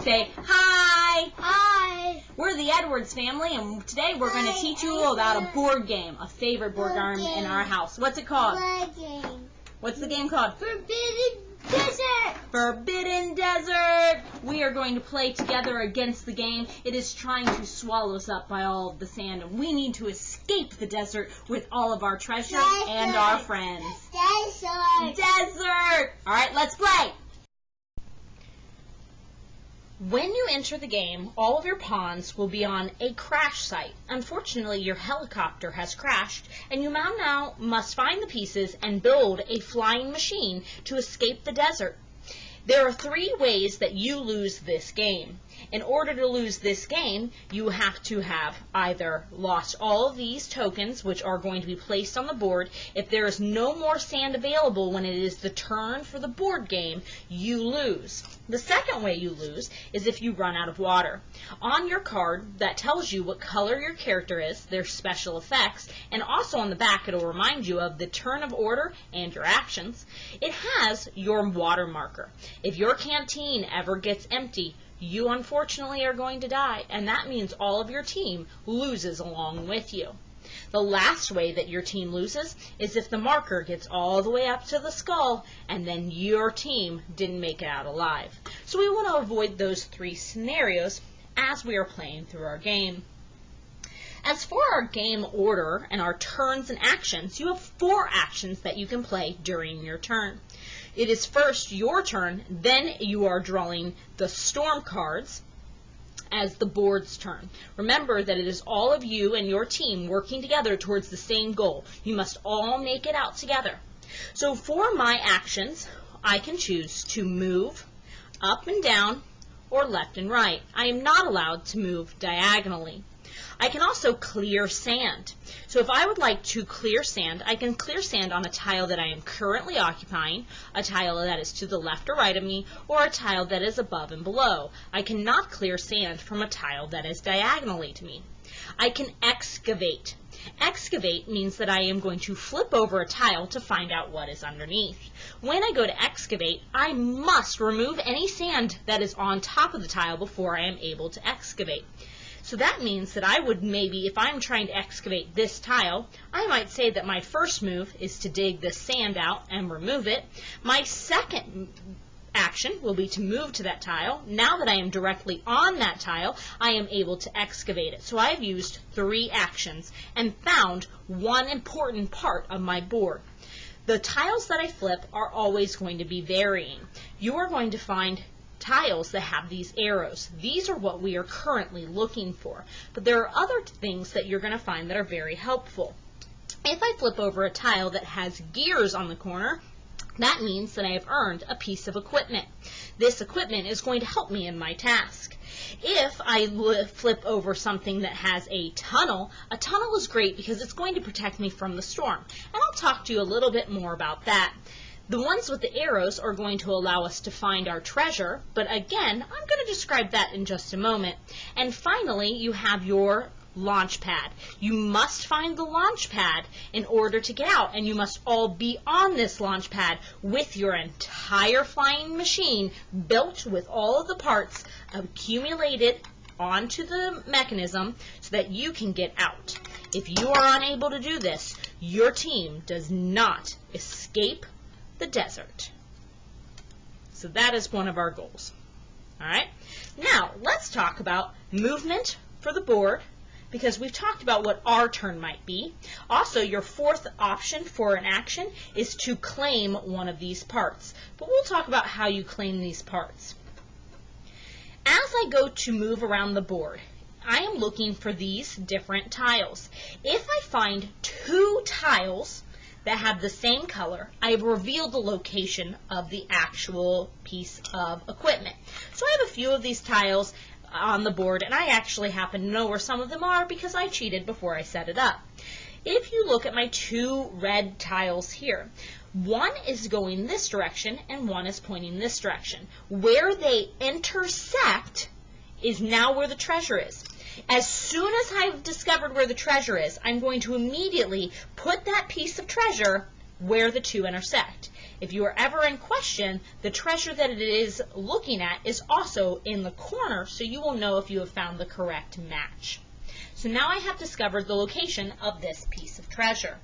Say hi. Hi. We're the Edwards family, and today we're going to teach you about a board game, a favorite board game in our house. What's it called? Board game. What's the game called? Forbidden Desert. Forbidden Desert. We are going to play together against the game. It is trying to swallow us up by all of the sand, and we need to escape the desert with all of our treasure and our friends. Desert. Desert. All right, let's play. When you enter the game, all of your pawns will be on a crash site. Unfortunately, your helicopter has crashed, and you now must find the pieces and build a flying machine to escape the desert. There are 3 ways that you lose this game. In order to lose this game, you have to have either lost all of these tokens, which are going to be placed on the board. If there is no more sand available when it is the turn for the board game, you lose. The second way you lose is if you run out of water. On your card, that tells you what color your character is, their special effects, and also on the back it will remind you of the turn of order and your actions. It has your water marker. If your canteen ever gets empty, you unfortunately are going to die, and that means all of your team loses along with you. The last way that your team loses is if the marker gets all the way up to the skull and then your team didn't make it out alive. So we want to avoid those 3 scenarios as we are playing through our game. As for our game order and our turns and actions, you have 4 actions that you can play during your turn. It is first your turn, then you are drawing the storm cards as the board's turn. Remember that it is all of you and your team working together towards the same goal. You must all make it out together. So for my actions, I can choose to move up and down or left and right. I am not allowed to move diagonally. I can also clear sand. So if I would like to clear sand, I can clear sand on a tile that I am currently occupying, a tile that is to the left or right of me, or a tile that is above and below. I cannot clear sand from a tile that is diagonally to me. I can excavate. Excavate means that I am going to flip over a tile to find out what is underneath. When I go to excavate, I must remove any sand that is on top of the tile before I am able to excavate. So that means that I would maybe, if I'm trying to excavate this tile, I might say that my first move is to dig this sand out and remove it. My second action will be to move to that tile. Now that I am directly on that tile, I am able to excavate it. So I've used 3 actions and found one important part of my board. The tiles that I flip are always going to be varying. You are going to find tiles that have these arrows. These are what we are currently looking for, but there are other things that you're going to find that are very helpful. If I flip over a tile that has gears on the corner, that means that I have earned a piece of equipment. This equipment is going to help me in my task. If I flip over something that has a tunnel is great because it's going to protect me from the storm, and I'll talk to you a little bit more about that. The ones with the arrows are going to allow us to find our treasure, but again, I'm going to describe that in just a moment. And finally, you have your launch pad. You must find the launch pad in order to get out, and you must all be on this launch pad with your entire flying machine built with all of the parts accumulated onto the mechanism so that you can get out. If you are unable to do this, your team does not escape the desert. So that is one of our goals. Alright, now let's talk about movement for the board, because we've talked about what our turn might be. Also, your 4th option for an action is to claim one of these parts, but we'll talk about how you claim these parts. As I go to move around the board, I am looking for these different tiles. If I find 2 tiles that have the same color, I have revealed the location of the actual piece of equipment. So I have a few of these tiles on the board, and I actually happen to know where some of them are because I cheated before I set it up. If you look at my 2 red tiles here, one is going this direction and one is pointing this direction. Where they intersect is now where the treasure is. As soon as I've discovered where the treasure is, I'm going to immediately put that piece of treasure where the 2 intersect. If you are ever in question, the treasure that it is looking at is also in the corner, so you will know if you have found the correct match. So now I have discovered the location of this piece of treasure.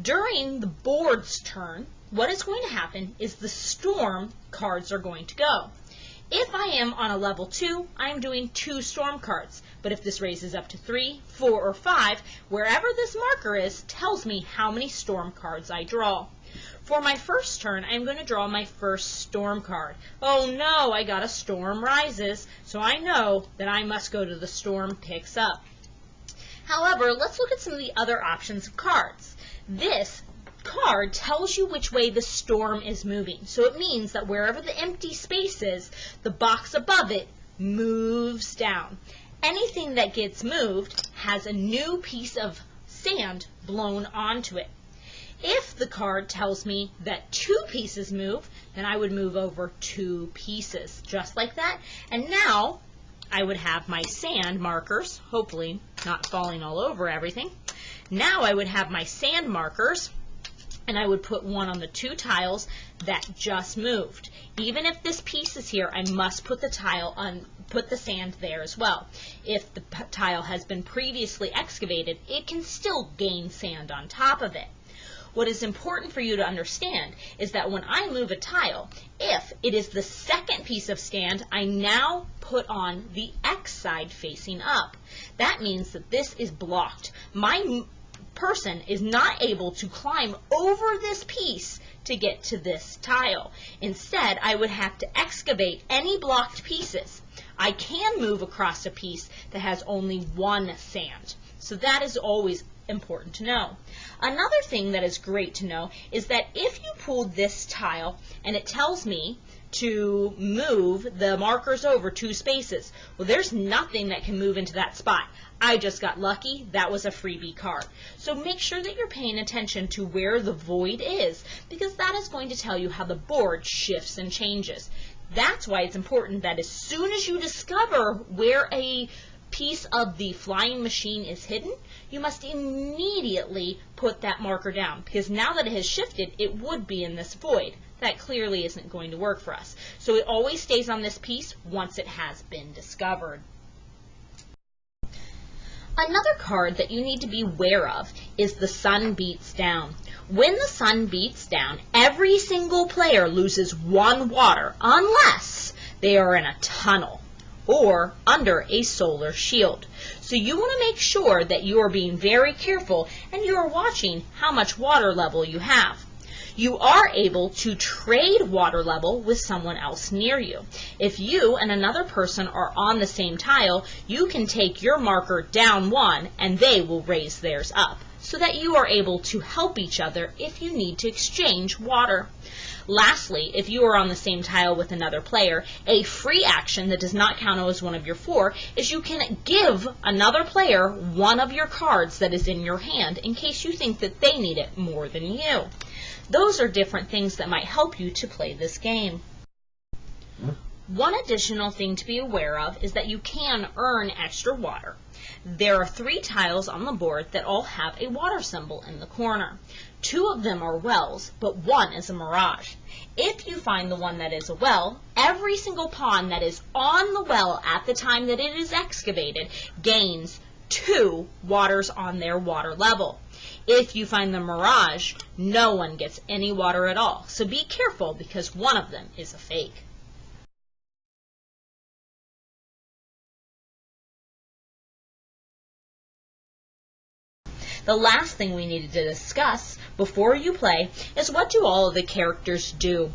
During the board's turn, what is going to happen is the storm cards are going to go. If I am on a level 2, I am doing 2 storm cards. But if this raises up to 3, 4, or 5, wherever this marker is tells me how many storm cards I draw. For my first turn, I am going to draw my first storm card. Oh no, I got a storm rises, so I know that I must go to the storm picks up. However, let's look at some of the other options of cards. This card tells you which way the storm is moving. So it means that wherever the empty space is, the box above it moves down. Anything that gets moved has a new piece of sand blown onto it. If the card tells me that 2 pieces move, then I would move over 2 pieces, just like that. And now I would have my sand markers, hopefully not falling all over everything. Now I would have my sand markers, and I would put one on the 2 tiles that just moved. Even if this piece is here, I must put the sand there as well. If the tile has been previously excavated, it can still gain sand on top of it. What is important for you to understand is that when I move a tile, if it is the second piece of sand, I now put on the X side facing up. That means that this is blocked. My person is not able to climb over this piece to get to this tile. Instead, I would have to excavate any blocked pieces. I can move across a piece that has only 1 sand. So that is always important to know. Another thing that is great to know is that if you pulled this tile and it tells me to move the markers over 2 spaces, well, there's nothing that can move into that spot. I just got lucky. That was a freebie card. So make sure that you're paying attention to where the void is, because that is going to tell you how the board shifts and changes. That's why it's important that as soon as you discover where a piece of the flying machine is hidden, you must immediately put that marker down, because now that it has shifted, it would be in this void. That clearly isn't going to work for us. So it always stays on this piece once it has been discovered. Another card that you need to be aware of is the sun beats down. When the sun beats down, every single player loses 1 water unless they are in a tunnel or under a solar shield. So you want to make sure that you are being very careful and you are watching how much water level you have. You are able to trade water level with someone else near you. If you and another person are on the same tile, you can take your marker down 1 and they will raise theirs up, so that you are able to help each other if you need to exchange water. Lastly, if you are on the same tile with another player, a free action that does not count as one of your 4 is you can give another player one of your cards that is in your hand in case you think that they need it more than you. Those are different things that might help you to play this game. One additional thing to be aware of is that you can earn extra water. There are 3 tiles on the board that all have a water symbol in the corner. 2 of them are wells, but 1 is a mirage. If you find the one that is a well, every single pawn that is on the well at the time that it is excavated gains 2 waters on their water level. If you find the mirage, no one gets any water at all. So be careful, because one of them is a fake. The last thing we needed to discuss before you play is what do all of the characters do.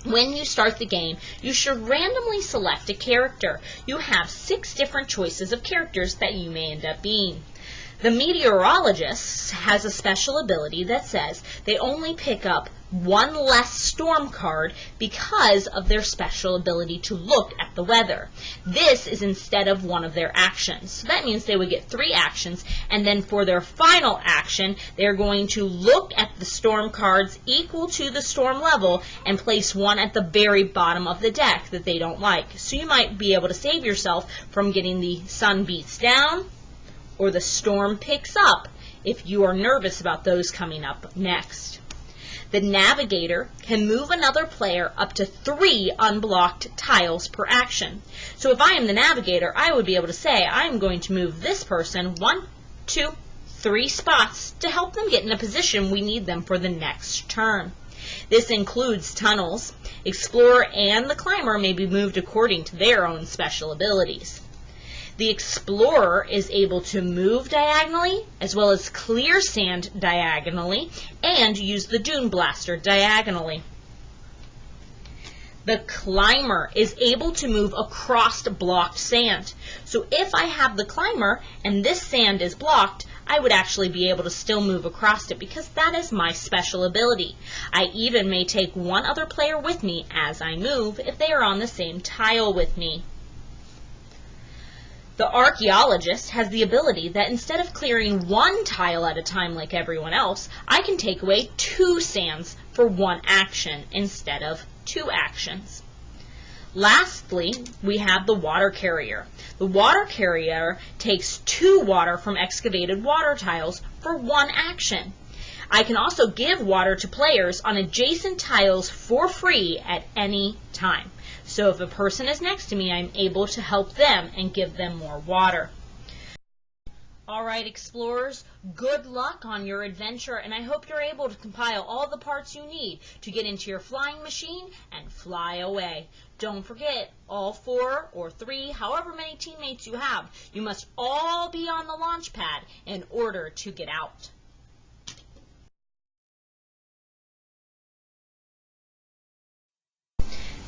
When you start the game, you should randomly select a character. You have 6 different choices of characters that you may end up being. The meteorologist has a special ability that says they only pick up 1 less storm card because of their special ability to look at the weather. This is instead of one of their actions. So that means they would get 3 actions, and then for their final action, they're going to look at the storm cards equal to the storm level and place one at the very bottom of the deck that they don't like. So you might be able to save yourself from getting the sun beats down or the storm picks up if you are nervous about those coming up next. The navigator can move another player up to 3 unblocked tiles per action. So if I am the navigator, I would be able to say, I'm going to move this person 1, 2, 3 spots to help them get in a position we need them for the next turn. This includes tunnels. Explorer and the climber may be moved according to their own special abilities. The explorer is able to move diagonally, as well as clear sand diagonally, and use the dune blaster diagonally. The climber is able to move across blocked sand. So if I have the climber and this sand is blocked, I would actually be able to still move across it because that is my special ability. I even may take one other player with me as I move if they are on the same tile with me. The archaeologist has the ability that instead of clearing 1 tile at a time like everyone else, I can take away 2 sands for 1 action instead of 2 actions. Lastly, we have the water carrier. The water carrier takes 2 water from excavated water tiles for 1 action. I can also give water to players on adjacent tiles for free at any time. So if a person is next to me, I'm able to help them and give them more water. All right, explorers, good luck on your adventure, and I hope you're able to compile all the parts you need to get into your flying machine and fly away. Don't forget, all 4 or 3, however many teammates you have, you must all be on the launch pad in order to get out.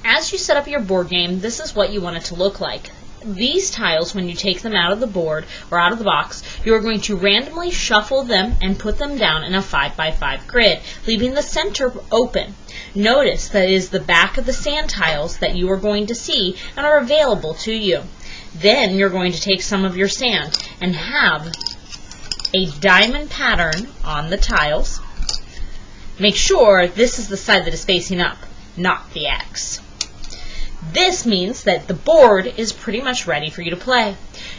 As you set up your board game, this is what you want it to look like. These tiles, when you take them out of the board or out of the box, you are going to randomly shuffle them and put them down in a 5x5 grid, leaving the center open. Notice that it is the back of the sand tiles that you are going to see and are available to you. Then you're going to take some of your sand and have a diamond pattern on the tiles. Make sure this is the side that is facing up, not the X. This means that the board is pretty much ready for you to play.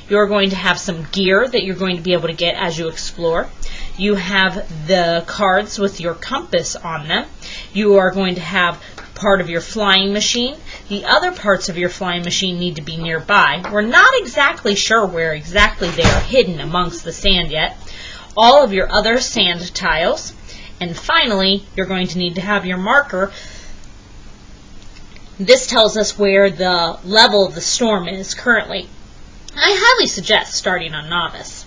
You're going to have some gear that you're going to be able to get as you explore. You have the cards with your compass on them. You are going to have part of your flying machine. The other parts of your flying machine need to be nearby. We're not exactly sure where exactly they are hidden amongst the sand yet. All of your other sand tiles. And finally, you're going to need to have your marker. This tells us where the level of the storm is currently. I highly suggest starting on Novice.